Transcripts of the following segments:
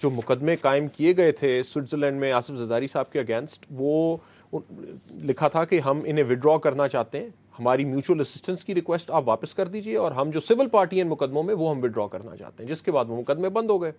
جو مقدمے قائم کیے گئے تھے سوئٹزرلینڈ میں آصف زرداری صاحب کے اگینسٹ، وہ لکھا تھا کہ ہم انہیں وڈرا کرنا چاہتے ہیں، ہماری میوچل اسسٹنس کی ریکویسٹ آپ واپس کر دیجئے، اور ہم جو سول پارٹی ہیں مقدموں میں وہ ہم وڈرا کرنا چاہتے ہیں، جس کے بعد وہ مقدمے بند ہو گئے۔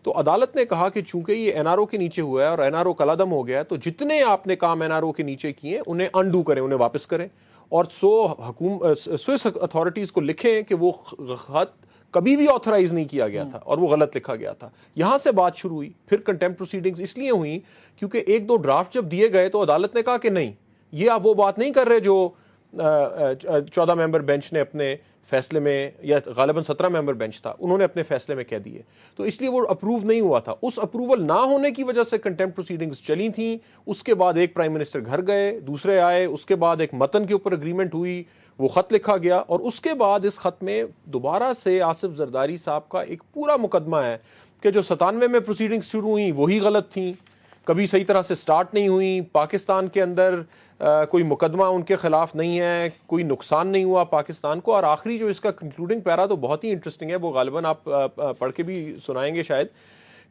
تو عدالت نے کہا کہ چونکہ یہ این آر او کے نیچے ہوا ہے اور این آر او کلعدم ہو گیا ہے، تو جتنے آپ نے کام این آر او کے نیچے کیے انہیں انڈو کریں، انہیں واپس کریں، اور سوئس اتھارٹیز کو لکھیں کہ وہ خط کبھی بھی آتھرائز نہیں کیا گیا تھا اور وہ غلط لکھا گیا تھا۔ یہاں سے بات شروع ہوئی۔ پھر کنٹیمپٹ پروسیڈنگز اس لیے ہوئی کیونکہ ایک دو ڈرافٹ جب دیے گئے تو عدالت نے کہا کہ نہیں، یہ آپ وہ بات نہیں کر رہے جو 14 ممبر بینچ نے اپنے فیصلے میں، یا غالباً 17 ممبر بینچ تھا، انہوں نے اپنے فیصلے میں کہہ دیے، تو اس لیے وہ اپروو نہیں ہوا تھا۔ اس اپروول نہ ہونے کی وجہ سے کنٹیمپٹ پروسیڈنگز چلی تھیں۔ اس کے بعد ایک پرائم منسٹر گھر گئے، دوسرے آئے، اس کے بعد ایک متن کے اوپر اگریمنٹ ہوئی، وہ خط لکھا گیا، اور اس کے بعد اس خط میں دوبارہ سے آصف زرداری صاحب کا ایک پورا مقدمہ ہے کہ جو 97 میں پروسیڈنگز شروع ہوئیں وہی غلط تھیں، کبھی صحیح طرح سے سٹارٹ نہیں ہوئی، پاکستان کے اندر کوئی مقدمہ ان کے خلاف نہیں ہے، کوئی نقصان نہیں ہوا پاکستان کو، اور آخری جو اس کا کنکلوڈنگ پیرا تو بہت ہی انٹرسٹنگ ہے، وہ غالباً آپ پڑھ کے بھی سنائیں گے شاید،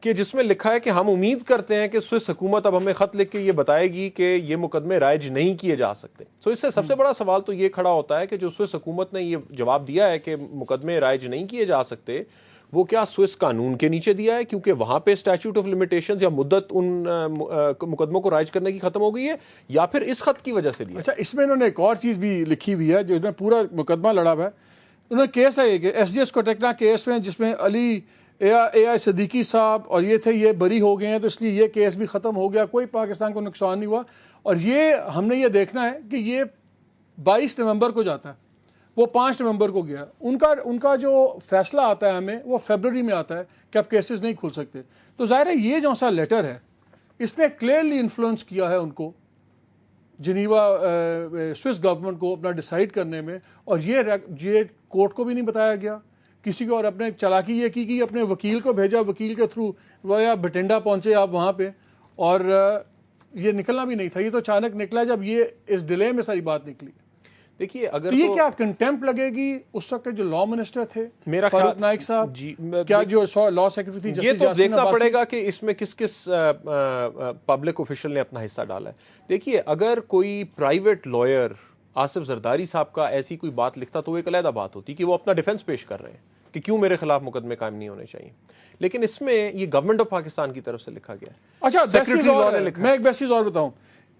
کہ جس میں لکھا ہے کہ ہم امید کرتے ہیں کہ سوئس حکومت اب ہمیں خط لکھ کے یہ بتائے گی کہ یہ مقدمے رائج نہیں کیے جا سکتے۔ تو اس سے سب سے بڑا سوال تو یہ کھڑا ہوتا ہے کہ جو سوئس حکومت نے یہ جواب دیا ہے کہ مقدمے رائج نہیں کیے جا سکتے، وہ کیا سوئس قانون کے نیچے دیا ہے کیونکہ وہاں پہ اسٹیچوٹ آف لمیٹیشنز یا مدت ان مقدموں کو رائج کرنے کی ختم ہو گئی ہے، یا پھر اس خط کی وجہ سے دیا؟ اچھا، اس میں انہوں نے ایک اور چیز بھی لکھی ہوئی ہے جو انہوں نے پورا مقدمہ لڑا ہوا ہے۔ انہوں نے کیس لگے کہ ایس جی ایس کوٹیکنا کیس میں، جس میں علی اے آئی صدیقی صاحب اور یہ تھے، یہ بری ہو گئے ہیں، تو اس لیے یہ کیس بھی ختم ہو گیا، کوئی پاکستان کو نقصان نہیں ہوا، اور یہ ہم نے یہ دیکھنا ہے کہ یہ 22 نومبر کو جاتا ہے، وہ 5 نومبر کو گیا، ان کا جو فیصلہ آتا ہے ہمیں وہ فیبرری میں آتا ہے کہ اب کیسز نہیں کھل سکتے۔ تو ظاہر ہے یہ جو سا لیٹر ہے اس نے کلیئرلی انفلوئنس کیا ہے ان کو، جنیوا سوئس گورنمنٹ کو اپنا ڈیسائیڈ کرنے میں، اور یہ کورٹ کو بھی نہیں بتایا گیا کسی کو، اور اپنے چالاکی یہ کی کہ اپنے وکیل کو بھیجا، وکیل کے تھرو وہ یا بٹنڈا پہنچے آپ وہاں پہ، اور یہ نکلنا بھی نہیں تھا، یہ تو اچانک نکلا جب یہ اس ڈیلے میں ساری بات نکلی۔ دیکھیے اگر یہ کیا کنٹیمپٹ لگے گی اس وقت جو لا منسٹر تھے میرا فاروق نائک صاحب، کیا جو لا سیکرٹری تھی یہ جسٹس تو یاسمین دیکھنا عباسی؟ پڑے گا کہ اس میں کس کس پبلک آفیشل نے اپنا حصہ ڈالا ہے۔ دیکھیے اگر کوئی پرائیویٹ لائر آصف زرداری صاحب کا ایسی کوئی بات لکھتا تو وہ ایک علیحدہ بات ہوتی کہ وہ اپنا ڈیفنس پیش کر رہے ہیں کہ کیوں میرے خلاف مقدمے قائم نہیں ہونے چاہیے، لیکن اس میں یہ گورنمنٹ آف پاکستان کی طرف سے لکھا گیا ہے۔ اچھا، سیکرٹری لا نے لکھا میں ایک بیسٹ چیز اور بتاؤں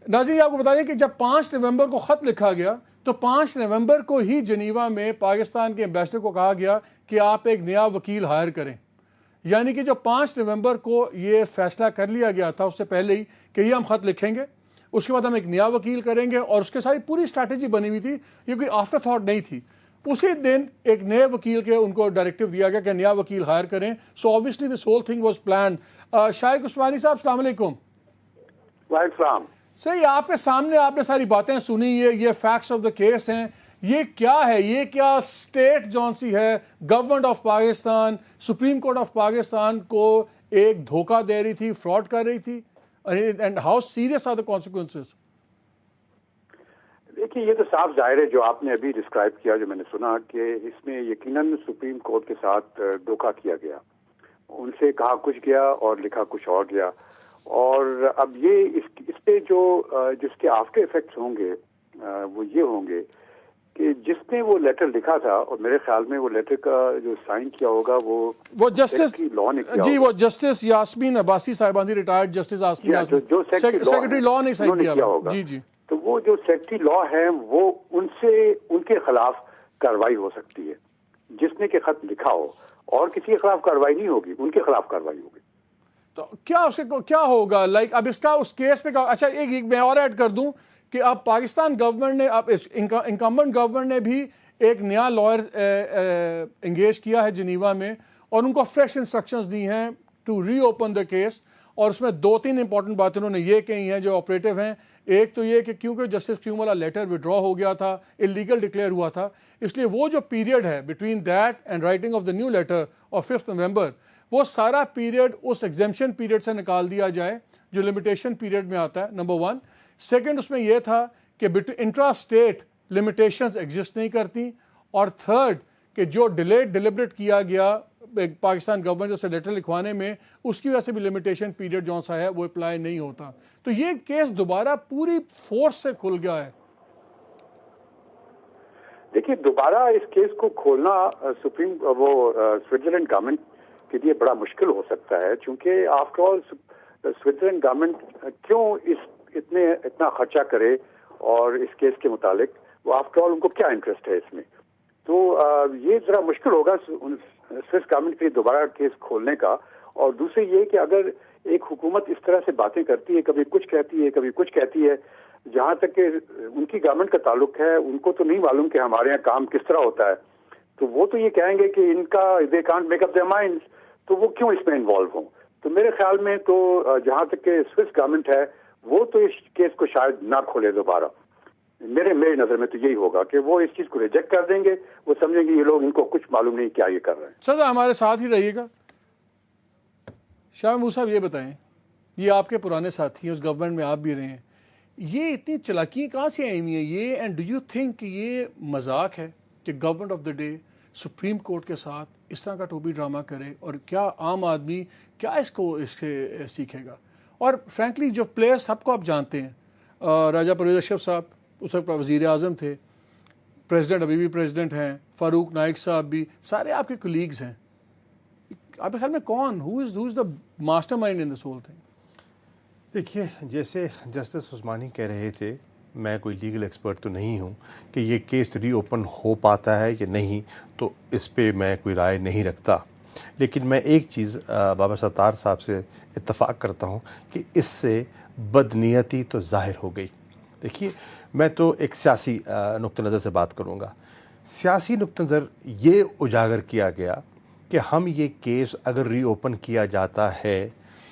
ناظرین، آپ کو بتا دیں کہ جب 5 نومبر کو خط لکھا گیا تو 5 نومبر کو ہی جنیوا میں پاکستان کے ایمبیسڈر کو کہا گیا کہ آپ ایک نیا وکیل ہائر کریں، یعنی کہ جو 5 نومبر کو یہ فیصلہ کر لیا گیا تھا اس سے پہلے ہی کہ یہ ہم خط لکھیں گے، اس کے بعد ہم ایک نیا وکیل کریں گے، اور اس کے ساتھ پوری اسٹریٹجی بنی ہوئی تھی، یہ کوئی آفٹر تھاٹ نہیں تھی۔ اسی دن ایک نئے وکیل کے ان کو ڈائریکٹو دیا گیا کہ نیا وکیل ہائر کریں، سو obviously this whole thing was planned۔ شائق عثمانی صاحب السلام علیکم۔ وعلیکم السلام۔ صحیح، آپ کے سامنے آپ نے ساری باتیں سنی، یہ فیکٹس آف دا کیس ہیں، یہ کیا ہے، یہ کیا اسٹیٹ جون سی ہے، government of Pakistan, supreme court of Pakistan کو ایک دھوکہ دے رہی تھی، فراڈ کر رہی تھی، and how serious are the consequences? دیکھیے یہ تو صاف ظاہر ہے جو آپ نے ابھی ڈسکرائب کیا، جو میں نے سنا کہ اس میں یقیناً سپریم کورٹ کے ساتھ دھوکہ کیا گیا، ان سے کہا کچھ گیا اور لکھا کچھ اور گیا، اور اب یہ اس پہ جو جس کے آفٹر ایفیکٹس ہوں گے وہ یہ ہوں گے کہ جس نے وہ لیٹر لکھا تھا، اور میرے خیال میں وہ لیٹر کا جو سائن کیا ہوگا وہ جسٹس لا نے کیا جی، ہوگا، وہ جسٹس یاسمین عباسی صاحبہ تھی، ریٹائرڈ جسٹس یاسمین، جو سیکرٹری لا نے سائن کیا ہوگا۔ جی جی، تو وہ جو سیکرٹری لا ہے وہ ان کے خلاف کارروائی ہو سکتی ہے، جس نے کہ خط لکھا ہو، اور کسی کے خلاف کارروائی نہیں ہوگی، ان کے خلاف کارروائی ہوگی۔ تو کیا اس کے کیا ہوگا، لائک اب اس کا اس کیس پہ اچھا ایک میں اور ایڈ کر دوں کہ اب پاکستان گورنمنٹ نے، اب انکمبنٹ گورنمنٹ نے بھی ایک نیا لائر انگیج کیا ہے جنیوا میں، اور ان کو فریش انسٹرکشنز دی ہیں to reopen the case, اور اس میں 2-3 امپورٹنٹ باتیں انہوں نے یہ کہی ہیں جو آپریٹو ہیں۔ ایک تو یہ کہ کیونکہ جسٹس کیوم والا لیٹر وڈرا ہو گیا تھا، اللیگل ڈکلیئر ہوا تھا، اس لیے وہ جو پیریڈ ہے between that and writing of the new letter of 5 November, وہ سارا پیریڈ اس ایگزیمپشن پیریڈ سے نکال دیا جائے جو لمیٹیشن پیریڈ میں آتا ہے، نمبر 1۔ سیکنڈ، اس میں یہ تھا کہ انٹرا اسٹیٹ لمیٹیشنز ایگزسٹ نہیں کرتی، اور تھرڈ کہ جو ڈیلیبریٹ کیا گیا ایک پاکستان گورنمنٹ سے لیٹر لکھوانے میں اس کی وجہ سے بھی لمیٹیشن پیریڈ جو سا ہے وہ اپلائی نہیں ہوتا. تو یہ کیس دوبارہ پوری فورس سے کھل گیا ہے. دیکھیے دوبارہ اس کیس کو کھولنا سوئٹزرلینڈ گورنمنٹ کے لیے بڑا مشکل ہو سکتا ہے, چونکہ آفٹر آل سوئٹزرلینڈ گورنمنٹ کیوں اتنا خرچہ کرے اور اس کیس کے متعلق وہ آفٹر آل ان کو کیا انٹرسٹ ہے اس میں. تو یہ ذرا مشکل ہوگا سوئس گورنمنٹ کے لیے دوبارہ کیس کھولنے کا. اور دوسری یہ کہ اگر ایک حکومت اس طرح سے باتیں کرتی ہے, کبھی کچھ کہتی ہے کبھی کچھ کہتی ہے, جہاں تک کہ ان کی گورنمنٹ کا تعلق ہے ان کو تو نہیں معلوم کہ ہمارے یہاں کام کس طرح ہوتا ہے, تو وہ تو یہ کہیں گے کہ ان کا they can't make up their minds, تو وہ کیوں اس میں انوالو ہوں. تو میرے خیال میں تو جہاں تک کہ سوئس گورنمنٹ ہے وہ تو اس کیس کو شاید نہ کھولے دوبارہ. میرے نظر میں تو یہی ہوگا کہ وہ اس چیز کو ریجیکٹ کر دیں گے, وہ سمجھیں گے یہ لوگ ان کو کچھ معلوم نہیں کیا یہ کر رہے ہیں. سر ہمارے ساتھ ہی رہیے گا. شاہ محمود صاحب یہ بتائیں, یہ آپ کے پرانے ساتھی ہیں, اس گورنمنٹ میں آپ بھی رہے ہیں, یہ اتنی چلاکیاں کہاں سے آئی ہوئی ہیں یہ, اینڈ ڈو یو تھنک کہ یہ مذاق ہے کہ government of the day supreme court کے ساتھ اس طرح کا ٹوپی ڈرامہ کرے, اور کیا عام آدمی کیا اس سے سیکھے گا. اور فرینکلی جو پلیئر سب کو آپ جانتے ہیں, راجہ پرویز اشرف صاحب اس وقت وزیر اعظم تھے, پریزیڈنٹ ابھی بھی پریزیڈنٹ ہیں, فاروق نائک صاحب بھی, سارے آپ کے کولیگز ہیں. آپ کے خیال میں کون who is the mastermind in this whole thing? دیکھیے جیسے جسٹس عثمانی کہہ رہے تھے, میں کوئی لیگل ایکسپرٹ تو نہیں ہوں کہ یہ کیس ری اوپن ہو پاتا ہے یا نہیں, تو اس پہ میں کوئی رائے نہیں رکھتا. لیکن میں ایک چیز بابا ستار صاحب سے اتفاق کرتا ہوں کہ اس سے بدنیتی تو ظاہر ہو گئی. دیکھیے میں تو ایک سیاسی نقطہ نظر سے بات کروں گا. سیاسی نقطہ نظر یہ اجاگر کیا گیا کہ ہم یہ کیس اگر ری اوپن کیا جاتا ہے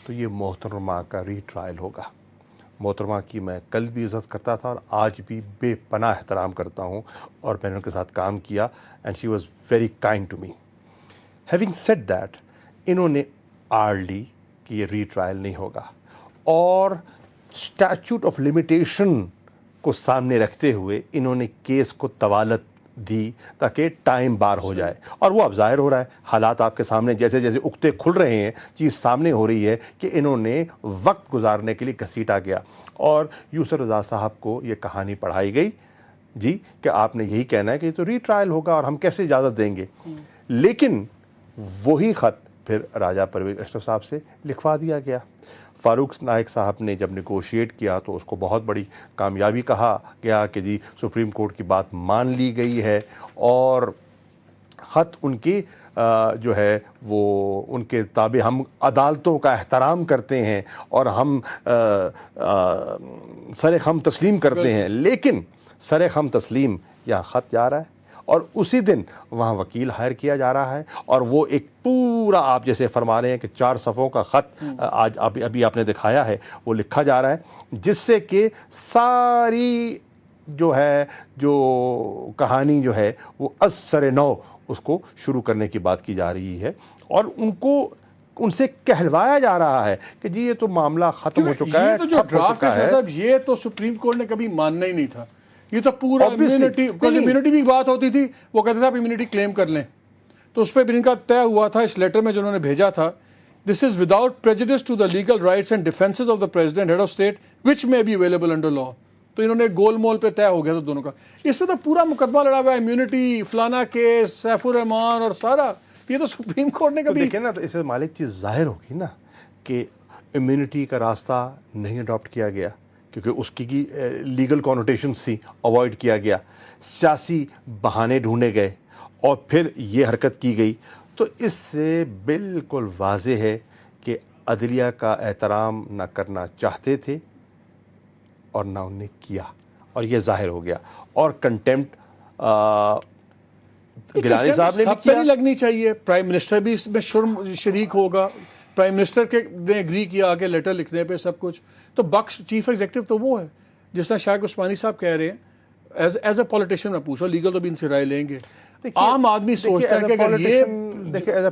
تو یہ محترمہ کا ری ٹرائل ہوگا. محترمہ کی میں کل بھی عزت کرتا تھا اور آج بھی بے پناہ احترام کرتا ہوں, اور میں نے ان کے ساتھ کام کیا, and she was very kind to me. Having said that, انہوں نے آڑ لی کہ یہ ری ٹرائل نہیں ہوگا, اور اسٹیچوٹ آف لمیٹیشن کو سامنے رکھتے ہوئے انہوں نے کیس کو طوالت دی تاکہ ٹائم بار ہو جائے. اور وہ اب ظاہر ہو رہا ہے, حالات آپ کے سامنے جیسے جیسے اکتے کھل رہے ہیں, چیز سامنے ہو رہی ہے کہ انہوں نے وقت گزارنے کے لیے گھسیٹا گیا. اور یوسر رضا صاحب کو یہ کہانی پڑھائی گئی جی کہ آپ نے یہی کہنا ہے کہ یہ تو ری ٹرائل ہوگا اور ہم کیسے اجازت دیں گے. لیکن وہی خط پھر راجہ پرویز اشرف صاحب سے لکھوا دیا گیا. فاروق نائک صاحب نے جب نیگوشیٹ کیا تو اس کو بہت بڑی کامیابی کہا گیا کہ جی سپریم کورٹ کی بات مان لی گئی ہے, اور خط ان کی جو ہے وہ ان کے تابع ہم عدالتوں کا احترام کرتے ہیں اور ہم سر خم تسلیم کرتے ہیں. لیکن سر خم تسلیم یہاں خط جا رہا ہے, اور اسی دن وہاں وکیل ہائر کیا جا رہا ہے, اور وہ ایک پورا آپ جیسے فرما رہے ہیں کہ 4 صفحوں کا خط آج ابھی آپ نے دکھایا ہے, وہ لکھا جا رہا ہے, جس سے کہ ساری جو ہے جو کہانی جو ہے وہ از سر نو اس کو شروع کرنے کی بات کی جا رہی ہے. اور ان سے کہلوایا جا رہا ہے کہ جی یہ تو معاملہ ختم ہو چکا ہے, یہ تو جو ڈرافٹ ہے صاحب, یہ تو سپریم کورٹ نے کبھی ماننا ہی نہیں تھا. یہ تو پورا امیونٹی بھی بات ہوتی تھی, وہ کہتے تھے آپ امیونٹی کلیم کر لیں, تو اس پہ بھی ان کا طے ہوا تھا اس لیٹر میں جو انہوں نے بھیجا تھا, this is without prejudice to the legal rights and defences of the president head of state which میں بی اویلیبل انڈر لا. تو انہوں نے گول مول پہ طے ہو گیا تھا دونوں کا. اس میں تو پورا مقدمہ لڑا ہوا ہے, امیونٹی فلانا کیس, سیف الرحمان اور سارا, یہ تو سپریم کورٹ نے کبھی دیکھیں نا, تو اس سے مالک چیز ظاہر ہوگی نا کہ امیونٹی کا راستہ نہیں اڈاپٹ کیا گیا کیونکہ اس کی لیگل کانوٹیشنز تھی, اوائڈ کیا گیا, سیاسی بہانے ڈھونڈے گئے اور پھر یہ حرکت کی گئی. تو اس سے بالکل واضح ہے کہ عدلیہ کا احترام نہ کرنا چاہتے تھے اور نہ انہوں نے کیا, اور یہ ظاہر ہو گیا. اور کنٹیمپٹ گیلانی صاحب نے بھی کیا. لگنی چاہیے, پرائم منسٹر بھی اس میں شریک ہوگا, پرائم منسٹر کے نے اگری کیا آگے لیٹر لکھنے پہ سب کچھ. تو بخش چیف ایگزیکٹو تو وہ ہے, جس طرح شاہ عثمانی صاحب کہہ رہے ہیں. ایز اے پولیٹیشین میں پوچھا, لیگل تو بھی ان سے رائے لیں گے. عام آدمی سوچتا ہے کہ اگر یہ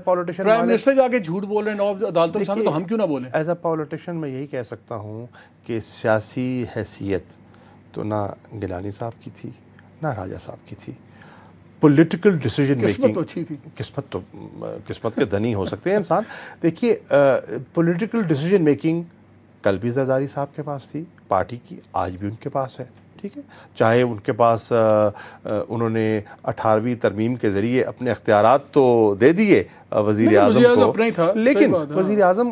پرائم منسٹر جا کے جھوٹ بول رہے ہیں عدالتوں کے سامنے, تو ہم کیوں نہ بولیں. ایز اے پولیٹیشین میں یہی کہہ سکتا ہوں کہ سیاسی حیثیت تو نہ گیلانی صاحب کی تھی نہ راجہ صاحب کی تھی. پولیٹیکل ڈیسیجن قسمت میکنگ، تو اچھی تھی، قسمت کے دھنی ہو سکتے ہیں انسان. دیکھیے پولیٹیکل ڈیسیجن میکنگ کل بھی زرداری صاحب کے پاس تھی پارٹی کی، آج بھی ان کے پاس ہے. ٹھیک ہے، چاہے ان کے پاس انہوں نے 18ویں ترمیم کے ذریعے اپنے اختیارات تو دے دیے وزیر اعظم کو، اپنا ہی تھا، لیکن وزیر اعظم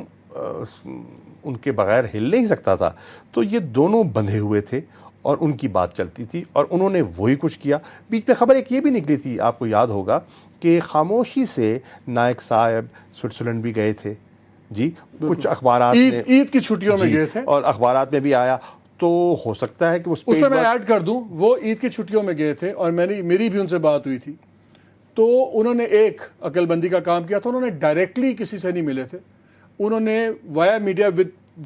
ان کے بغیر ہل نہیں سکتا تھا. تو یہ دونوں بندھے ہوئے تھے اور ان کی بات چلتی تھی اور انہوں نے وہی کچھ کیا. بیچ میں خبر ایک یہ بھی نکلی تھی، آپ کو یاد ہوگا کہ خاموشی سے نائک صاحب سوئٹزرلینڈ بھی گئے تھے. جی کچھ اخبارات میں عید کی چھٹیوں میں گئے تھے، اور اخبارات میں بھی آیا. تو ہو سکتا ہے کہ اس میں میں ایڈ کر دوں، وہ عید کی چھٹیوں میں گئے تھے اور میری بھی ان سے بات ہوئی تھی. تو انہوں نے ایک عقل بندی کا کام کیا تھا، انہوں نے ڈائریکٹلی کسی سے نہیں ملے تھے، انہوں نے وایا میڈیا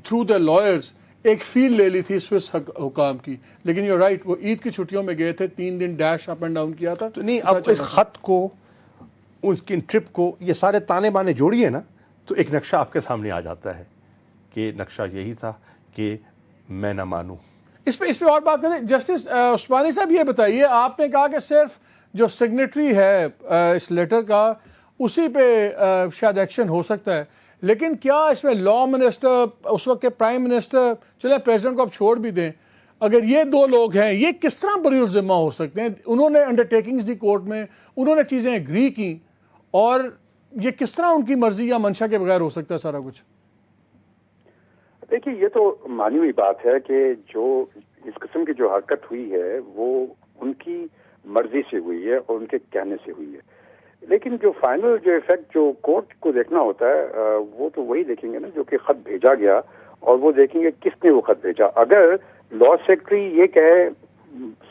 تھرو دا لائرز ایک فیل لے لی تھی سوئس حکام کی. لیکن یو رائٹ، وہ عید کی چھٹیوں میں گئے تھے، 3 دن ڈیش اپ اینڈ ڈاؤن کیا تھا. تو نہیں، اب اس خط کو، اس کی ٹرپ کو، یہ سارے تانے بانے جوڑیے نا تو ایک نقشہ آپ کے سامنے آ جاتا ہے کہ نقشہ یہی تھا کہ میں نہ مانوں. اس پہ اور بات کریں. جسٹس عثمانی صاحب یہ بتائیے، آپ نے کہا کہ صرف جو سگنیٹری ہے اس لیٹر کا اسی پہ شاید ایکشن ہو سکتا ہے، لیکن کیا اس میں لا منسٹر، اس وقت کے پرائم منسٹر، چلے پریزیڈنٹ کو آپ چھوڑ بھی دیں، اگر یہ 2 لوگ ہیں یہ کس طرح بری الذمہ ہو سکتے ہیں؟ انہوں نے انڈرٹیکنگز دی کورٹ میں، انہوں نے چیزیں اگری کی، اور یہ کس طرح ان کی مرضی یا منشا کے بغیر ہو سکتا ہے سارا کچھ؟ دیکھیے یہ تو مانی ہوئی بات ہے کہ جو اس قسم کی جو حرکت ہوئی ہے وہ ان کی مرضی سے ہوئی ہے اور ان کے کہنے سے ہوئی ہے. لیکن جو فائنل جو ایفیکٹ جو کورٹ کو دیکھنا ہوتا ہے وہ تو وہی دیکھیں گے نا جو کہ خط بھیجا گیا، اور وہ دیکھیں گے کس نے وہ خط بھیجا. اگر لا سیکرٹری یہ کہے،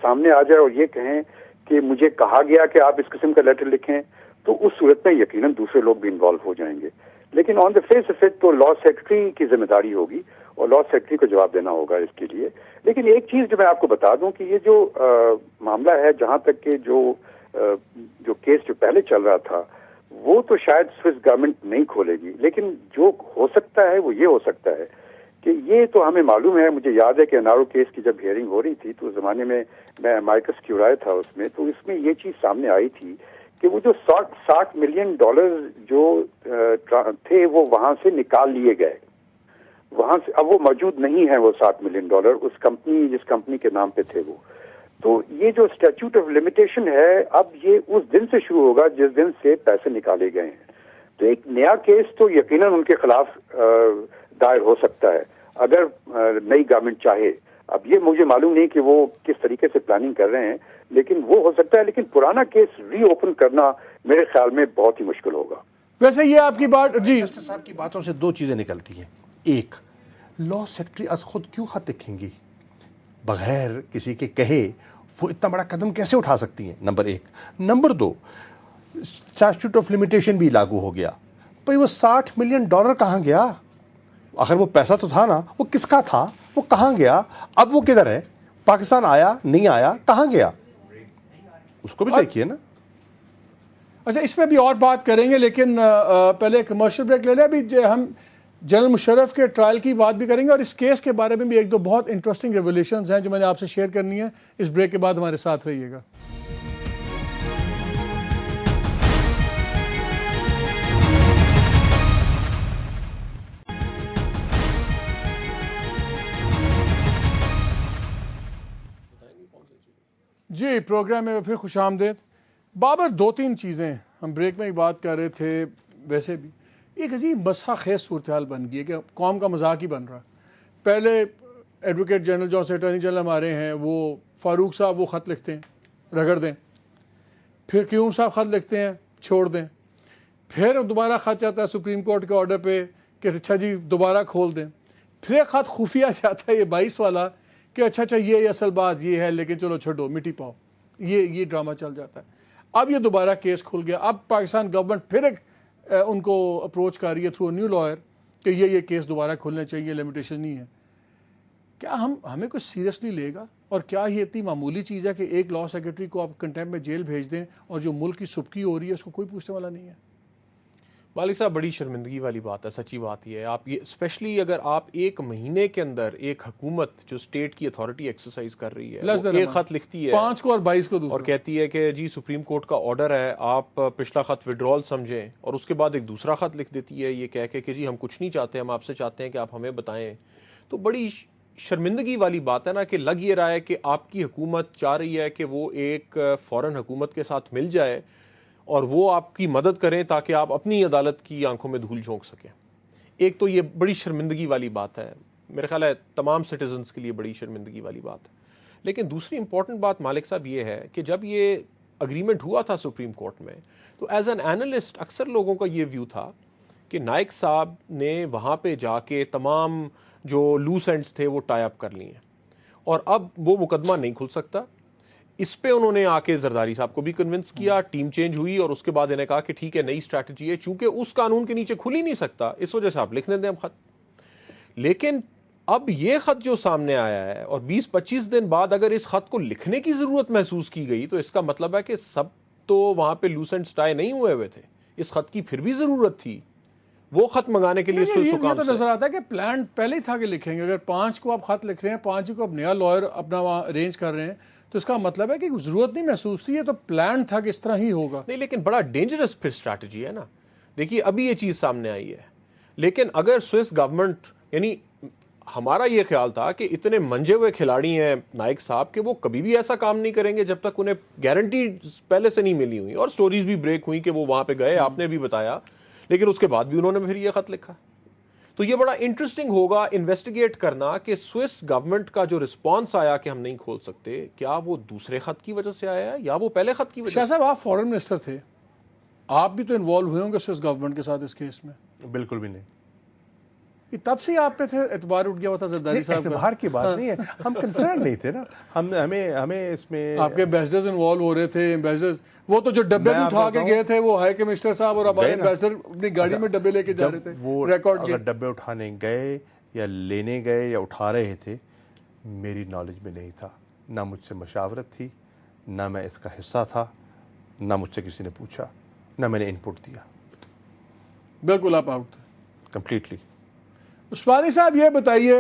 سامنے آ جائے اور یہ کہیں کہ مجھے کہا گیا کہ آپ اس قسم کا لیٹر لکھیں، تو اس صورت میں یقیناً دوسرے لوگ بھی انوالو ہو جائیں گے. لیکن آن دا فیس آف اٹ تو لا سیکرٹری کی ذمہ داری ہوگی اور لا سیکرٹری کو جواب دینا ہوگا اس کے لیے. لیکن ایک چیز جو میں آپ کو بتا دوں کہ یہ جو معاملہ ہے، جہاں تک کہ جو کیس جو پہلے چل رہا تھا وہ تو شاید سوئس گورنمنٹ نہیں کھولے گی، لیکن جو ہو سکتا ہے وہ یہ ہو سکتا ہے کہ یہ تو ہمیں معلوم ہے. مجھے یاد ہے کہ انارو کیس کی جب ہیئرنگ ہو رہی تھی تو اس زمانے میں مائکس کیورائے تھا اس میں، تو اس میں یہ چیز سامنے آئی تھی کہ وہ جو $60 ملین جو تھے وہ وہاں سے نکال لیے گئے. وہاں سے اب وہ موجود نہیں ہے، وہ $60 ملین اس کمپنی، جس کمپنی کے نام پہ تھے وہ. تو یہ جو اسٹیچوٹ آف لمیٹیشن ہے اب یہ اس دن سے شروع ہوگا جس دن سے پیسے نکالے گئے ہیں. تو ایک نیا کیس تو یقیناً ان کے خلاف دائر ہو سکتا ہے اگر نئی گورنمنٹ چاہے. اب یہ مجھے معلوم نہیں کہ وہ کس طریقے سے پلاننگ کر رہے ہیں، لیکن وہ ہو سکتا ہے. لیکن پرانا کیس ری اوپن کرنا میرے خیال میں بہت ہی مشکل ہوگا. ویسے یہ آپ کی بات، جی جسٹس صاحب کی باتوں سے 2 چیزیں نکلتی ہیں. ایک، لا سیکرٹری از خود کیوں خط لکھیں گی؟ بغیر کسی کے کہے وہ اتنا بڑا قدم کیسے اٹھا سکتی ہیں؟ Number 1. Number 2، statute of limitation بھی لاگو ہو گیا. بھئی وہ $60 ملین کہاں گیا؟ آخر وہ پیسہ تو تھا نا، وہ کس کا تھا؟ وہ کہاں گیا؟ اب وہ کدھر ہے؟ پاکستان آیا نہیں آیا؟ کہاں گیا؟ اس کو بھی دیکھیے نا. اچھا، اس پہ بھی اور بات کریں گے، لیکن پہلے کمرشل بریک لے لیں. ابھی ہم جنرل مشرف کے ٹرائل کی بات بھی کریں گے اور اس کیس کے بارے میں بھی 1-2 بہت انٹرسٹنگ ریولیشنز ہیں جو میں نے آپ سے شیئر کرنی ہے. اس بریک کے بعد ہمارے ساتھ رہیے گا. جی، پروگرام میں پھر خوش آمدید. بابر 2-3 چیزیں ہم بریک میں ہی بات کر رہے تھے. ویسے بھی ایک عجیب مسخ خیز صورتحال بن گئی ہے کہ قوم کا مذاق ہی بن رہا. پہلے ایڈوکیٹ جنرل جو اٹارنی جنرل ہمارے ہیں وہ فاروق صاحب وہ خط لکھتے ہیں، رگڑ دیں. پھر قیوم صاحب خط لکھتے ہیں، چھوڑ دیں. پھر دوبارہ خط جاتا ہے سپریم کورٹ کے آرڈر پہ کہ اچھا جی دوبارہ کھول دیں. پھر ایک خط خفیہ جاتا ہے یہ 22 والا کہ اچھا یہ اصل بات یہ ہے، لیکن چلو چھوڑو، مٹی پاؤ. یہ ڈرامہ چل جاتا ہے. اب یہ دوبارہ کیس کھل گیا. اب پاکستان گورنمنٹ پھر ایک ان کو اپروچ کر رہی ہے تھرو نیو لائر کہ یہ کیس دوبارہ کھلنے چاہیے، لمیٹیشن نہیں ہے. کیا ہمیں کچھ سیریسلی لے گا؟ اور کیا یہ اتنی معمولی چیز ہے کہ ایک لا سیکرٹری کو آپ کنٹمپٹ میں جیل بھیج دیں اور جو ملک کی سبکی ہو رہی ہے اس کو کوئی پوچھنے والا نہیں ہے؟ مالک صاحب بڑی شرمندگی والی بات ہے، سچی بات یہ ہے. آپ یہ اسپیشلی اگر آپ ایک مہینے کے اندر ایک حکومت جو اسٹیٹ کی اتھارٹی ایکسرسائز کر رہی ہے وہ ایک خط لکھتی ہے 5 کو اور 22 کو اور کہتی ہے کہ جی سپریم کورٹ کا آرڈر ہے، آپ پچھلا خط وڈرول سمجھیں، اور اس کے بعد ایک دوسرا خط لکھ دیتی ہے یہ کہہ کے کہ جی ہم کچھ نہیں چاہتے، ہم آپ سے چاہتے ہیں کہ آپ ہمیں بتائیں. تو بڑی شرمندگی والی بات ہے نا کہ لگ یہ رہا ہے کہ آپ کی حکومت چاہ رہی ہے کہ وہ ایک فورن حکومت کے ساتھ مل جائے اور وہ آپ کی مدد کریں تاکہ آپ اپنی عدالت کی آنکھوں میں دھول جھونک سکیں. ایک تو یہ بڑی شرمندگی والی بات ہے، میرے خیال ہے تمام سٹیزنز کے لیے بڑی شرمندگی والی بات ہے. لیکن دوسری امپورٹنٹ بات مالک صاحب یہ ہے کہ جب یہ اگریمنٹ ہوا تھا سپریم کورٹ میں تو ایز این اینالسٹ اکثر لوگوں کا یہ ویو تھا کہ نائک صاحب نے وہاں پہ جا کے تمام جو لوس اینڈز تھے وہ ٹائی اپ کر لیے ہیں اور اب وہ مقدمہ نہیں کھل سکتا. اس پہ انہوں نے آ کے زرداری صاحب کو بھی کنونس کیا، ٹیم چینج ہوئی اور اس کے بعد انہیں کہا کہ ٹھیک ہے نئی اسٹریٹجی ہے، چونکہ اس قانون کے نیچے کھل ہی نہیں سکتا اس وجہ سے آپ لکھنے دیں ہم خط. لیکن اب یہ خط جو سامنے آیا ہے اور 20-25 دن بعد اگر اس خط کو لکھنے کی ضرورت محسوس کی گئی تو اس کا مطلب ہے کہ سب تو وہاں پہ لوس اینڈ ٹائی نہیں ہوئے تھے، اس خط کی پھر بھی ضرورت تھی. وہ خط منگانے کے لیے یہ تو نظر آتا ہے کہ پلان پہلے ہی تھا کہ لکھیں گے. اگر 5 کو آپ خط لکھ رہے ہیں، 5 کو اب نیا لائر اپنا وہاں ارینج کر رہے ہیں تو اس کا مطلب ہے کہ ضرورت نہیں محسوس تھی، یہ تو پلان تھا کہ اس طرح ہی ہوگا. نہیں لیکن بڑا ڈینجرس پھر اسٹریٹجی ہے نا. دیکھیے ابھی یہ چیز سامنے آئی ہے، لیکن اگر سوئس گورنمنٹ، یعنی ہمارا یہ خیال تھا کہ اتنے منجے ہوئے کھلاڑی ہیں نائک صاحب کہ وہ کبھی بھی ایسا کام نہیں کریں گے جب تک انہیں گارنٹی پہلے سے نہیں ملی ہوئی، اور سٹوریز بھی بریک ہوئی کہ وہ وہاں پہ گئے، آپ نے بھی بتایا، لیکن اس کے بعد بھی انہوں نے پھر یہ خط لکھا. تو یہ بڑا انٹرسٹنگ ہوگا انویسٹیگیٹ کرنا کہ سوئس گورنمنٹ کا جو رسپانس آیا کہ ہم نہیں کھول سکتے، کیا وہ دوسرے خط کی وجہ سے آیا ہے یا وہ پہلے خط کی وجہ سے؟ شاہ صاحب آپ فورن منسٹر تھے، آپ بھی تو انوالو ہوئے ہوں گے سوئس گورنمنٹ کے ساتھ اس کیس میں. بالکل بھی نہیں. تب سے آپ پہ تھے اعتبار اٹھ گیا ہوا تھا زرداری صاحب کا. اعتبار کی بات نہیں ہے، ہم کنسرن نہیں تھے نا. ہمیں اس میں آپ کے ایمبیسڈرز انوالو ہو رہے تھے. ایمبیسڈرز وہ تو جو ڈبے بھی اٹھا کے گئے تھے، وہ ہائی کمشنر صاحب اور ہمارے ایمبیسڈر اپنی گاڑی میں ڈبے لے کے جا رہے تھے. وہ ریکارڈ اگر ڈبے اٹھانے گئے یا لینے گئے یا اٹھا رہے تھے، میری نالج میں نہیں تھا، نہ مجھ سے مشاورت تھی، نہ میں اس کا حصہ تھا، نہ مجھ سے کسی نے پوچھا، نہ میں نے ان پٹ دیا. بالکل آپ آؤٹ تھے کمپلیٹلی. عثمانی صاحب یہ بتائیے،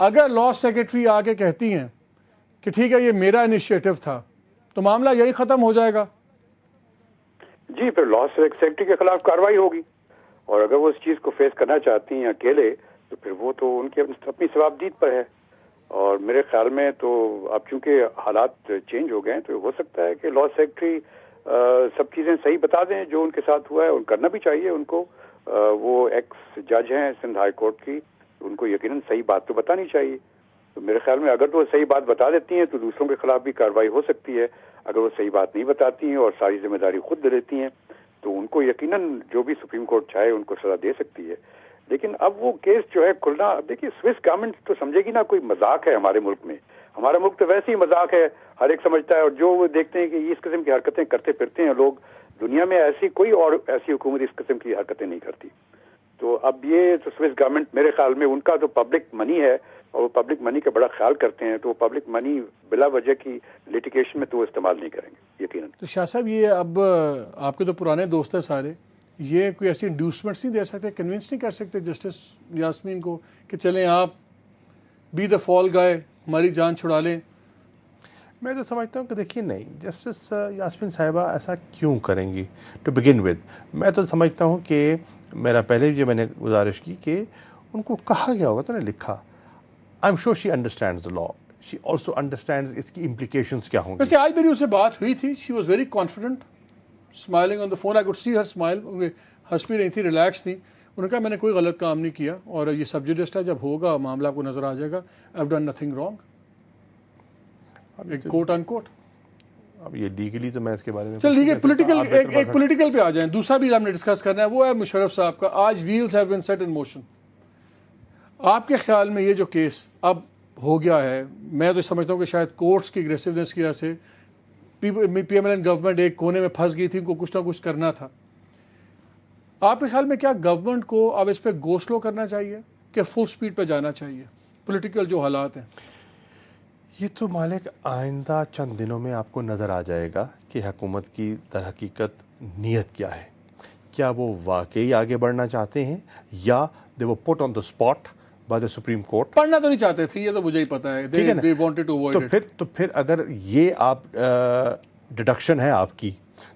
اگر لا سیکرٹری آ کے کہتی ہیں کہ ٹھیک ہے یہ میرا انیشیٹو تھا تو معاملہ یہی ختم ہو جائے گا؟ جی پھر لا سیکرٹری کے خلاف کارروائی ہوگی، اور اگر وہ اس چیز کو فیس کرنا چاہتی ہیں اکیلے تو پھر وہ تو ان کی اپنی ثوابدید پر ہے. اور میرے خیال میں تو اب چونکہ حالات چینج ہو گئے ہیں تو ہو سکتا ہے کہ لا سیکرٹری سب چیزیں صحیح بتا دیں جو ان کے ساتھ ہوا ہے، اور کرنا بھی چاہیے ان کو. وہ ایکس جج ہیں سندھ ہائی کورٹ کی، ان کو یقیناً صحیح بات تو بتانی چاہیے. تو میرے خیال میں اگر تو وہ صحیح بات بتا دیتی ہیں تو دوسروں کے خلاف بھی کارروائی ہو سکتی ہے. اگر وہ صحیح بات نہیں بتاتی ہیں اور ساری ذمہ داری خود لے لیتی ہیں تو ان کو یقیناً جو بھی سپریم کورٹ چاہے ان کو سزا دے سکتی ہے. لیکن اب وہ کیس جو ہے کھلنا، اب دیکھیے سوئس گورنمنٹ تو سمجھے گی نا کوئی مذاق ہے ہمارے ملک میں. ہمارا ملک تو ویسے ہی مذاق ہے، ہر ایک سمجھتا ہے، اور جو وہ دیکھتے ہیں کہ اس قسم کی حرکتیں کرتے پھرتے ہیں لوگ، دنیا میں ایسی کوئی اور ایسی حکومت اس قسم کی حرکتیں نہیں کرتی. تو اب یہ تو سوئس گورنمنٹ میرے خیال میں ان کا تو پبلک منی ہے اور وہ پبلک منی کا بڑا خیال کرتے ہیں، تو وہ پبلک منی بلا وجہ کی لیٹیگیشن میں تو وہ استعمال نہیں کریں گے یقیناً. تو شاہ صاحب یہ اب آپ کے تو پرانے دوست ہیں سارے، یہ کوئی ایسی انڈیوسمنٹس نہیں دے سکتے، کنونس نہیں کر سکتے جسٹس یاسمین کو کہ چلیں آپ بی دا فال گائے، ہماری جان چھڑا لیں؟ میں تو سمجھتا ہوں کہ دیکھیے نہیں، جسٹس یاسمین صاحبہ ایسا کیوں کریں گی ٹو بگن ود. میں تو سمجھتا ہوں کہ میرا پہلے بھی میں نے گزارش کی کہ ان کو کہا گیا ہوگا تو نے لکھا. I am sure she understands the law, she also understands اس کی امپلیکیشنز کیا ہوں گی. ویسے آج میری ان سے بات ہوئی تھی، شی was very confident, smiling on the phone, I could see Hare smile, ہنس بھی رہی تھی، ریلیکس تھی. انہوں نے کہا میں نے کوئی غلط کام نہیں کیا اور یہ سب جوڈسٹ ہے، جب ہوگا معاملہ کو نظر آ جائے گا، I have done nothing wrong, quote unquote. اب یہ لیگلی تو میں اس کے بارے میں چل لیگل ایک پولیٹیکل پہ آ جائیں. دوسرا بھی ہم نے ڈسکس کرنا ہے، وہ ہے مشرف صاحب کا. آج wheels have been set in motion. آپ کے خیال میں یہ جو کیس اب ہو گیا ہے، میں تو سمجھتا ہوں کہ شاید کورٹس کی اگریسونیس کی وجہ سے P M L N government ایک کونے میں پھنس گئی تھی، ان کو کچھ نہ کچھ کرنا تھا. آپ کے خیال میں کیا گورنمنٹ کو اب اس پہ گو سلو کرنا چاہیے کہ فل سپیڈ پہ جانا چاہیے؟ پولیٹیکل جو حالات ہیں یہ تو مالک آئندہ چند دنوں میں آپ کو نظر آ جائے گا کہ حکومت کی در حقیقت نیت کیا ہے. کیا وہ واقعی آگے بڑھنا چاہتے ہیں یا they were put on the spot by the Supreme Court. پڑھنا تو نہیں چاہتے تھے، یہ تو مجھے ہی پتا ہے. They wanted to avoid it. تو پھر اگر یہ آپ ڈیڈکشن ہے آپ کی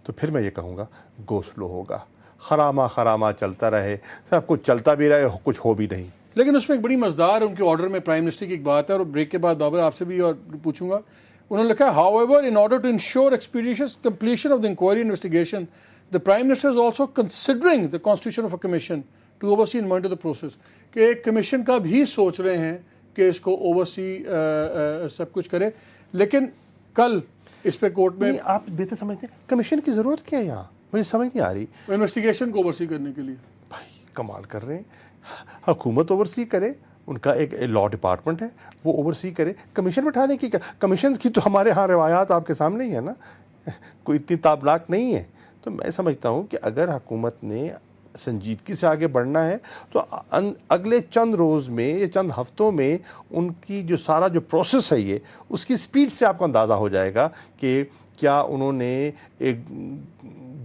تو پھر میں یہ کہوں گا گو سلو ہوگا، خرامہ چلتا رہے، سب کچھ چلتا بھی رہے، کچھ ہو بھی نہیں. لیکن اس میں ایک بڑی مزدار ان کے آرڈر میں پرائم منسٹر کی ایک بات ہے، اور بریک کے بعد بابر آپ سے بھی اور پوچھوں گا. انہوں نے لکھا ہے however in order to ensure expeditious completion of the inquiry investigation the prime minister is also considering the constitution of a commission to oversee and monitor the process. کہ ایک کمیشن کا بھی سوچ رہے ہیں کہ اس کو اوورسی سب کچھ کرے. لیکن کل اس پہ کورٹ میں آپ بہتر سمجھتے ہیں کمیشن کی ضرورت کیا ہے یہاں؟ مجھے سمجھ نہیں آ رہی. انویسٹیگیشن کو اوورسی کرنے کے لیے بھائی کمال کر رہے ہیں. حکومت اوورسی کرے، ان کا ایک لا ڈپارٹمنٹ ہے، وہ اوورسی کرے. کمیشن بٹھانے کی کمیشن کی تو ہمارے ہاں روایات آپ کے سامنے ہی ہے نا، کوئی اتنی تابناک نہیں ہے. تو میں سمجھتا ہوں کہ اگر حکومت نے سنجیدگی سے آگے بڑھنا ہے تو اگلے چند روز میں یا چند ہفتوں میں ان کی جو سارا جو پروسیس ہے یہ اس کی سپیڈ سے آپ کو اندازہ ہو جائے گا کہ کیا انہوں نے ایک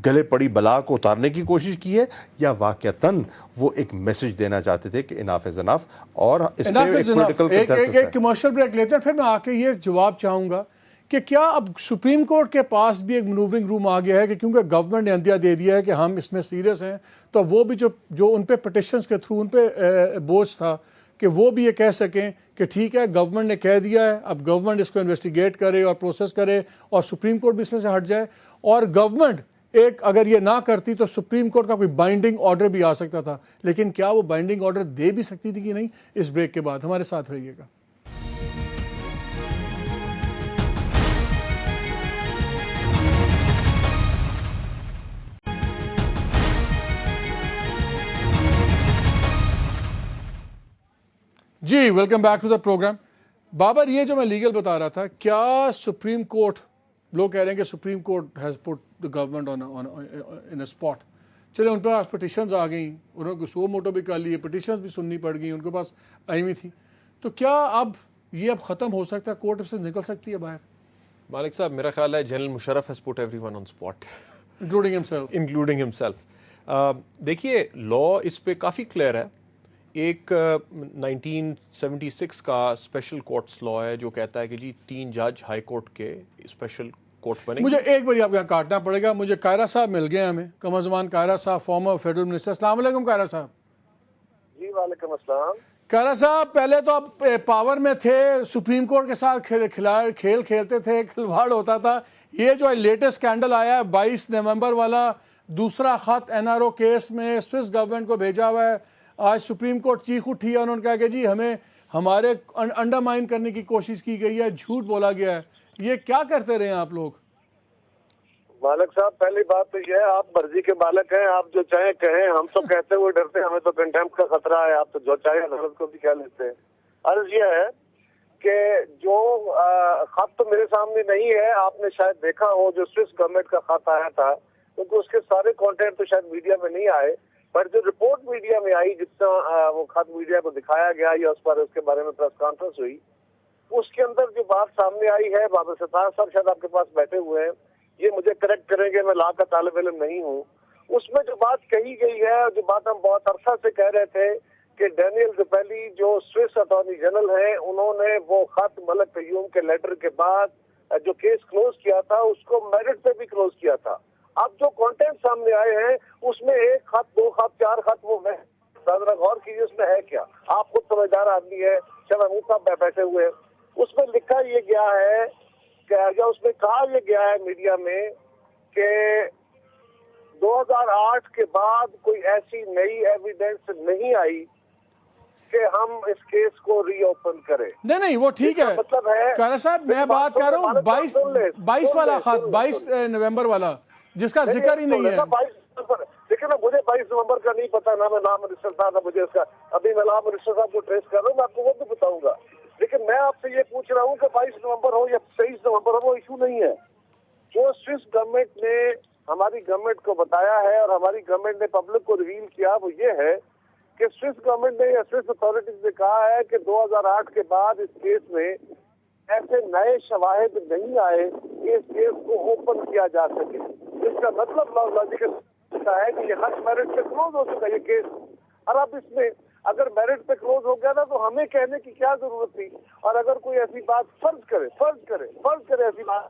گلے پڑی بلا کو اتارنے کی کوشش کی ہے یا واقعتاً وہ ایک میسج دینا چاہتے تھے کہ اناف از اناف. اور اس پہ ایک پولیٹیکل کنسنسس ہے. ایک کمرشل بریک لیتے ہیں، پھر میں آ کے یہ جواب چاہوں گا کہ کیا اب سپریم کورٹ کے پاس بھی ایک منورنگ روم آ گیا ہے کہ کیونکہ گورنمنٹ نے عندیہ دے دیا ہے کہ ہم اس میں سیریس ہیں، تو وہ بھی جو ان پہ پٹیشنز کے تھرو ان پہ بوجھ تھا کہ وہ بھی یہ کہہ سکیں کہ ٹھیک ہے گورنمنٹ نے کہہ دیا ہے، اب گورنمنٹ اس کو انویسٹیگیٹ کرے اور پروسیس کرے اور سپریم کورٹ بھی اس میں سے ہٹ جائے. اور گورنمنٹ ایک اگر یہ نہ کرتی تو سپریم کورٹ کا کوئی بائنڈنگ آرڈر بھی آ سکتا تھا. لیکن کیا وہ بائنڈنگ آرڈر دے بھی سکتی تھی کہ نہیں؟ اس بریک کے بعد ہمارے ساتھ رہیے گا. جی welcome back to the programme. Babar یہ جو میں لیگل بتا رہا تھا، کیا سپریم کورٹ، لوگ کہہ رہے ہیں کہ supreme court has put the government in a spot. چلے ان کے پاس پٹیشنز آ گئیں، انہوں نے سو موٹو بھی کر لیے، پٹیشنز بھی سننی پڑ گئیں، ان کے پاس آئی ہوئی تھی. تو کیا اب یہ اب ختم ہو سکتا ہے، کورٹ سے نکل سکتی ہے باہر؟ مالک صاحب میرا خیال ہے general Musharraf has put every one on spot including himself. دیکھیے لا اس پہ کافی کلیئر ہے. ایک 1976 کا اسپیشل کورٹس لا ہے جو کہتا ہے کہ جی 3 جج ہائی کورٹ کے اسپیشل کورٹ بنے. مجھے ایک بار آپ یہاں کاٹنا پڑے گا. مجھے قاہرہ صاحب مل گئے ہمیں، قمر زمان قاہرہ صاحب، فارمر فیڈرل منسٹر. السلام علیکم قاہرہ صاحب. جی وعلیکم السلام. قاہرہ صاحب پہلے تو آپ پاور میں تھے، سپریم کورٹ کے ساتھ کھیل کھیلتے تھے، کھلواڑ ہوتا تھا. یہ جو لیٹسٹ اسکینڈل آیا ہے 22 نومبر والا، دوسرا خط NRO کیس میں سوئس گورنمنٹ کو بھیجا ہوا ہے. آج سپریم کورٹ چیخ اٹھی ہے، انہوں نے کہا کہ جی ہمیں ہمارے انڈرمائن کرنے کی کوشش کی گئی ہے، جھوٹ بولا گیا ہے. یہ کیا کرتے رہے ہیں آپ لوگ؟ مالک صاحب پہلی بات تو یہ ہے آپ مرضی کے مالک ہیں، آپ جو چاہیں کہیں. ہم تو کہتے ہوئے ڈرتے ہیں، ہمیں تو کنٹیمپٹ کا خطرہ ہے. آپ تو جو چاہیں عدالت کو بھی کہہ لیتے ہیں. عرض یہ ہے کہ جو خط تو میرے سامنے نہیں ہے، آپ نے شاید دیکھا ہو جو سوئس گورنمنٹ کا خط آیا تھا، کیونکہ اس کے سارے کانٹینٹ تو شاید میڈیا میں نہیں آئے، پر جو رپورٹ میڈیا میں آئی، جتنا وہ خط میڈیا کو دکھایا گیا یا اس کے بارے میں پریس کانفرنس ہوئی، اس کے اندر جو بات سامنے آئی ہے، بابر ستار صاحب شاید آپ کے پاس بیٹھے ہوئے ہیں، یہ مجھے کریکٹ کریں گے، میں لا کا طالب علم نہیں ہوں. اس میں جو بات کہی گئی ہے، جو بات ہم بہت عرصہ سے کہہ رہے تھے کہ ڈینیل زپیلی جو سوئس اٹارنی جنرل ہیں، انہوں نے وہ خط ملک قیوم کے لیٹر کے بعد جو کیس کلوز کیا تھا اس کو میرٹ پہ بھی کلوز کیا تھا. اب جو کانٹینٹ سامنے آئے ہیں اس میں 1 خط 2 خط 4 خط وہ ذرا غور کیجیے اس میں ہے کیا. آپ خود سمجھدار آدمی ہے، شاہ محمود صاحب بیٹھے ہوئے. اس میں لکھا یہ گیا ہے کہ یا اس میں کہا یہ گیا ہے میڈیا میں کہ 2008 کے بعد کوئی ایسی نئی ایویڈنس نہیں آئی کہ ہم اس کیس کو ری اوپن کریں. نہیں وہ ٹھیک ہے. مطلب ہے قاہرہ صاحب میں بات کر رہا ہوں 22 والا خط، 22 نومبر والا جس کا ذکر ہی نہیں ہے. دیکھیں نا، مجھے 22 نومبر کا نہیں پتا، نہ میں نام منسٹر صاحب، نہ مجھے اس کا ابھی میں نام منسٹر صاحب کو ٹریس کر رہا ہوں، میں آپ کو وہ بھی بتاؤں گا. لیکن میں آپ سے یہ پوچھ رہا ہوں کہ 22 نومبر ہو یا 23 نومبر ہو، وہ ایشو نہیں ہے. جو سوئس گورنمنٹ نے ہماری گورنمنٹ کو بتایا ہے اور ہماری گورنمنٹ نے پبلک کو ریویل کیا، وہ یہ ہے کہ سوئس گورنمنٹ نے یا سوئس اتھارٹیز نے کہا ہے کہ 2008 کے بعد اس کیس میں ایسے نئے شواہد نہیں آئے کہ اس کیس کو اوپن کیا جا سکے. جس کا مطلب لاجیکل لکھا ہے کہ یہ خط میرٹ پہ کلوز ہو چکا ہے یہ کیس. اور اب اس میں اگر میرٹ پہ کلوز ہو گیا تھا تو ہمیں کہنے کی کیا ضرورت تھی؟ اور اگر کوئی ایسی بات فرض کرے ایسی بات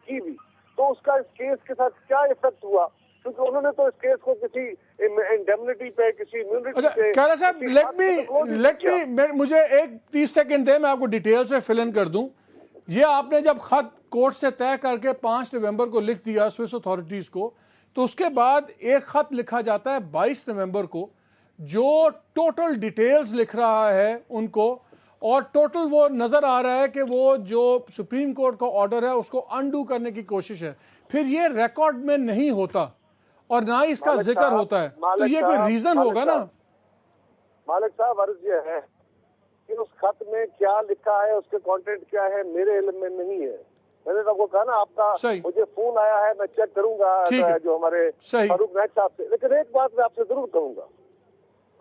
کی بھی تو اس کا اس کیس کے ساتھ کیا ایفیکٹ ہوا؟ کیونکہ انہوں نے تو اس کیس کو کسی انڈیمنٹی پہ کسی امیونٹی پہ. کہہ صاحب لیٹ می مجھے ایک 30 سیکنڈ دے، میں آپ کو ڈیٹیل سے فل ان کر دوں. یہ آپ نے جب خط کورٹ سے طے کر کے 5 نومبر کو لکھ دیا سوئس اتھارٹیز کو، تو اس کے بعد ایک خط لکھا جاتا ہے 22 نومبر کو جو ٹوٹل ڈیٹیلز لکھ رہا ہے ان کو، اور ٹوٹل وہ نظر آ رہا ہے کہ وہ جو سپریم کورٹ کا آرڈر ہے اس کو انڈو کرنے کی کوشش ہے. پھر یہ ریکارڈ میں نہیں ہوتا اور نہ ہی اس کا ذکر ہوتا ہے، تو یہ کوئی ریزن ہوگا نا. مالک صاحب عرض یہ ہے کہ اس خط میں کیا لکھا ہے، اس کے کانٹینٹ کیا ہے، میرے علم میں نہیں ہے. میں نے آپ کو کہا نا آپ کا مجھے فون آیا ہے، میں چیک کروں گا جو ہمارے فاروق نائک صاحب سے. لیکن ایک بات میں آپ سے ضرور کہوں گا،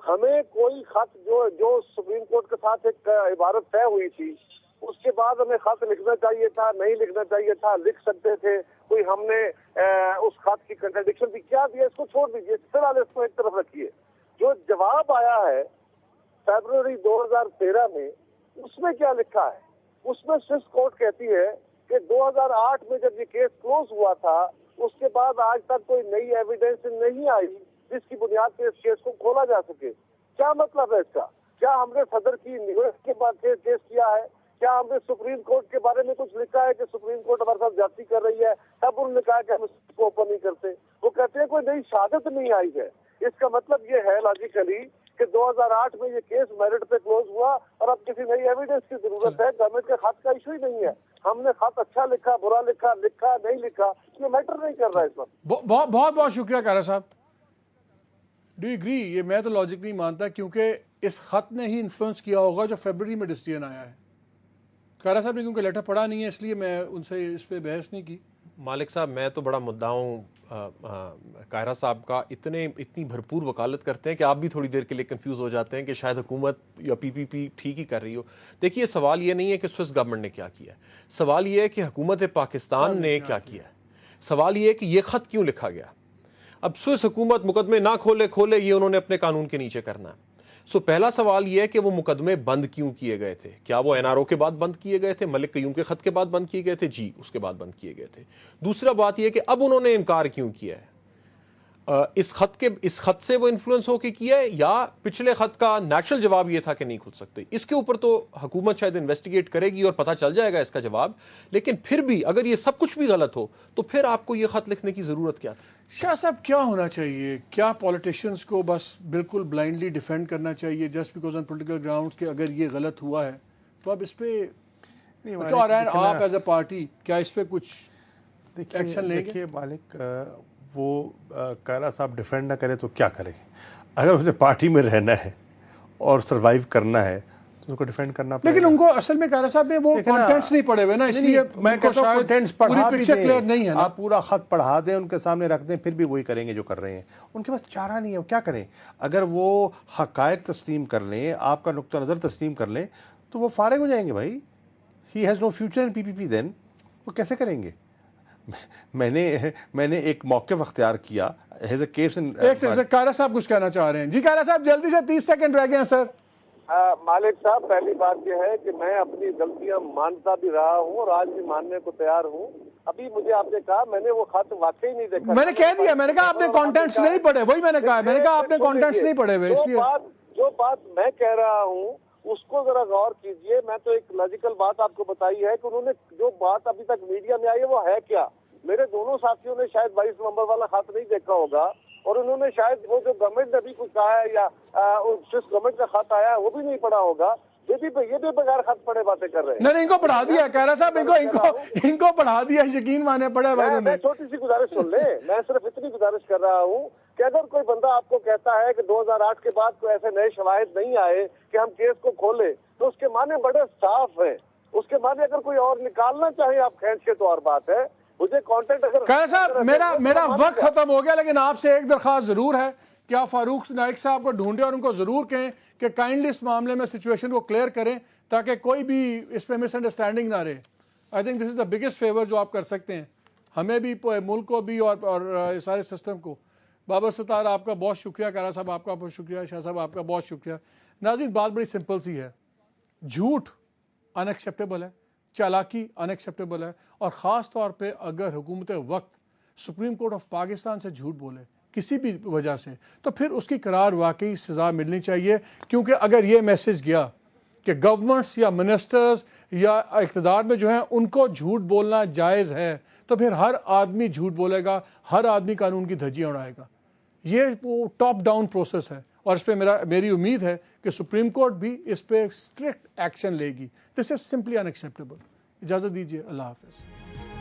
ہمیں کوئی خط جو سپریم کورٹ کے ساتھ ایک عبارت طے ہوئی تھی اس کے بعد ہمیں خط لکھنا چاہیے تھا، نہیں لکھنا چاہیے تھا، لکھ سکتے تھے کوئی، ہم نے اس خط کی کنٹراڈکشن بھی کیا دیا؟ اس کو چھوڑ دیجیے، فی الحال اس کو ایک طرف رکھیے. جو جواب آیا ہے فیبروری 2013 میں، اس میں کیا لکھا ہے؟ اس میں سوئس کورٹ کہتی ہے کہ 2008 میں جب یہ کیس کلوز ہوا تھا اس کے بعد آج تک کوئی نئی ایویڈنس نہیں آئی جس کی بنیاد پہ اس کیس کو کھولا جا سکے. کیا مطلب ہے اس کا؟ کیا ہم نے صدر کی نیویس کے بعد کیس کیا ہے؟ کیا ہم نے سپریم کورٹ کے بارے میں کچھ لکھا ہے کہ سپریم کورٹ ہمارے ساتھ زیادتی کر رہی ہے؟ تب انہوں نے کہا کہ ہم اس کو اوپن نہیں کرتے. وہ کہتے ہیں کوئی نئی شہادت نہیں آئی ہے. اس کا مطلب یہ ہے لاجیکلی کہ 2008 میں یہ کیس میرٹ پہ کلوز ہوا اور اب کسی نئی ایویڈنس کی ضرورت ہے. گورنمنٹ کے خط کا ایشو ہی نہیں ہے. ہم نے خط اچھا لکھا، برا لکھا نہیں لکھا، یہ میٹر نہیں کر رہا ہے اس وقت. بہت بہت شکریہ کارا صاحب. Do you agree? یہ میں تو لاجک نہیں مانتا کیونکہ اس خط نے ہی انفلوئنس کیا ہوگا جو فیبرری میں ڈیسیژن آیا ہے. کارا صاحب نے کیونکہ لیٹر پڑھا نہیں ہے اس لیے میں ان سے اس پہ بحث نہیں کی. مالک صاحب میں تو بڑا مدعا ہوں قاہرہ صاحب کا، اتنی بھرپور وکالت کرتے ہیں کہ آپ بھی تھوڑی دیر کے لیے کنفیوز ہو جاتے ہیں کہ شاید حکومت یا پی پی پی ٹھیک ہی کر رہی ہو. دیکھیے سوال یہ نہیں ہے کہ سوئس گورنمنٹ نے کیا کیا ہے، سوال یہ ہے کہ حکومت پاکستان نے کیا کیا ہے. سوال یہ ہے کہ یہ خط کیوں لکھا گیا. اب سوئس حکومت مقدمے نہ کھولے یہ انہوں نے اپنے قانون کے نیچے کرنا ہے. پہلا سوال یہ ہے کہ وہ مقدمے بند کیوں کیے گئے تھے. کیا وہ این آر او کے بعد بند کیے گئے تھے؟ ملک قیوم کے خط کے بعد بند کیے گئے تھے؟ جی اس کے بعد بند کیے گئے تھے. دوسرا بات یہ کہ اب انہوں نے انکار کیوں کیا ہے. اس خط سے وہ انفلوئنس ہو کے کیا ہے یا پچھلے خط کا نیچرل جواب یہ تھا کہ نہیں کھل سکتے؟ اس کے اوپر تو حکومت شاید انویسٹیگیٹ کرے گی اور پتہ چل جائے گا اس کا جواب. لیکن پھر بھی اگر یہ سب کچھ بھی غلط ہو تو پھر آپ کو یہ خط لکھنے کی ضرورت کیا تھی؟ شاہ صاحب کیا ہونا چاہیے؟ کیا پولیٹیشینز کو بس بالکل بلائنڈلی ڈیفینڈ کرنا چاہیے just because on political grounds کہ اگر یہ غلط ہوا ہے تو اب اس پہ کیا رہا ہے؟ آپ ایز اے پارٹی کیا اس پہ کچھ ایکشن لیں گے؟ دیکھیے مالک، وہ قاہرہ صاحب ڈیفینڈ نہ کرے تو کیا کرے؟ اگر اس نے پارٹی میں رہنا ہے اور سروائیو کرنا ہے تو اس کو ڈیفینڈ کرنا پڑے گا. لیکن ان کو اصل میں قاہرہ صاحب نے وہ کانٹینٹس نہیں پڑھے ہوئے نا، اس لیے میں کہتا ہوں کانٹینٹس پڑھا بھی دیں، آپ پورا خط پڑھا دیں ان کے سامنے رکھ دیں، پھر بھی وہی کریں گے جو کر رہے ہیں. ان کے پاس چارہ نہیں ہے، وہ کیا کریں؟ اگر وہ حقائق تسلیم کر لیں، آپ کا نقطہ نظر تسلیم کر لیں تو وہ فارغ ہو جائیں گے. بھائی ہی ہیز نو فیوچر ان پی پی پی، دین وہ کیسے کریں گے؟ میں نے ایک موقف اختیار کیا ایز اے کیس. قاہرہ صاحب کچھ کہنا چاہ رہے ہیں. جی قاہرہ صاحب جلدی سے 30 سیکنڈ رہ گئے ہیں سر. مالک صاحب پہلی بات یہ ہے کہ میں اپنی غلطیاں مانتا بھی رہا ہوں اور آج بھی ماننے کو تیار ہوں. ابھی مجھے آپ نے کہا میں نے وہ خط واقعی نہیں دیکھا. میں نے کہہ دیا، میں نے کہا آپ نے کانٹینٹس نہیں پڑھے، وہی میں نے کہا، میں نے کہا آپ نے کانٹینٹس نہیں پڑھے ہوئے. اس لیے جو بات میں کہہ رہا ہوں اس کو ذرا غور کیجئے. میں تو ایک لاجیکل بات آپ کو بتائی ہے کہ انہوں نے جو بات ابھی تک میڈیا میں آئی ہے وہ ہے کیا. میرے دونوں ساتھیوں نے شاید 22 نومبر والا خط نہیں دیکھا ہوگا اور انہوں نے شاید وہ جو گورنمنٹ نے ابھی کچھ کہا ہے یا جس گورنمنٹ کا خط آیا ہے وہ بھی نہیں پڑھا ہوگا. یہ بھی بغیر خط پڑھے باتیں کر رہے ہیں. نہیں ان کو پڑھا دیا قاہرہ صاحب، ان کو پڑھا دیا، یقین مانے پڑے. میں چھوٹی سی گزارش سن لیں، میں صرف اتنی گزارش کر رہا ہوں کہ اگر کوئی بندہ آپ کو کہتا ہے کہ 2008 کے بعد کوئی ایسے نئے شواہد نہیں آئے کہ ہم کیس کو کھولے تو اس کے معنی بڑے صاف ہیں. اس کے معنی اگر کوئی اور نکالنا چاہے آپ کھینچ کے تو اور بات ہے. مجھے کانٹینٹ اگر قاہرہ صاحب میرا وقت ختم ہو گیا، لیکن آپ سے ایک درخواست ضرور ہے کہ آپ فاروق نائک صاحب کو ڈھونڈیں اور ان کو ضرور کہیں کہ کائنڈلی اس معاملے میں سچویشن کو کلیئر کریں تاکہ کوئی بھی اس پہ مس انڈرسٹینڈنگ نہ رہے. I think this is the biggest favour جو آپ کر سکتے ہیں ہمیں بھی، ملک کو بھی اور سارے سسٹم کو. بابر ستار آپ کا بہت شکریہ، کارا صاحب آپ کا بہت شکریہ، شاہ صاحب آپ کا بہت شکریہ۔ ناظرین بات بڑی سمپل سی ہے، جھوٹ ان ایکسیپٹیبل ہے، چالاکی ان ایکسیپٹیبل ہے، اور خاص طور پہ اگر حکومت وقت سپریم کورٹ آف پاکستان سے جھوٹ بولے کسی بھی وجہ سے تو پھر اس کی قرار واقعی سزا ملنی چاہیے، کیونکہ اگر یہ میسج گیا کہ گورنمنٹس یا منسٹرز یا اقتدار میں جو ہیں ان کو جھوٹ بولنا جائز ہے تو پھر ہر آدمی جھوٹ بولے گا، ہر آدمی قانون کی دھجیاں اڑائے گا۔ یہ وہ ٹاپ ڈاؤن پروسیس ہے، اور اس پہ میری امید ہے کہ سپریم کورٹ بھی اس پہ اسٹرکٹ ایکشن لے گی۔ دس از سمپلی ان ایکسیپٹیبل۔ اجازت دیجیے، اللہ حافظ۔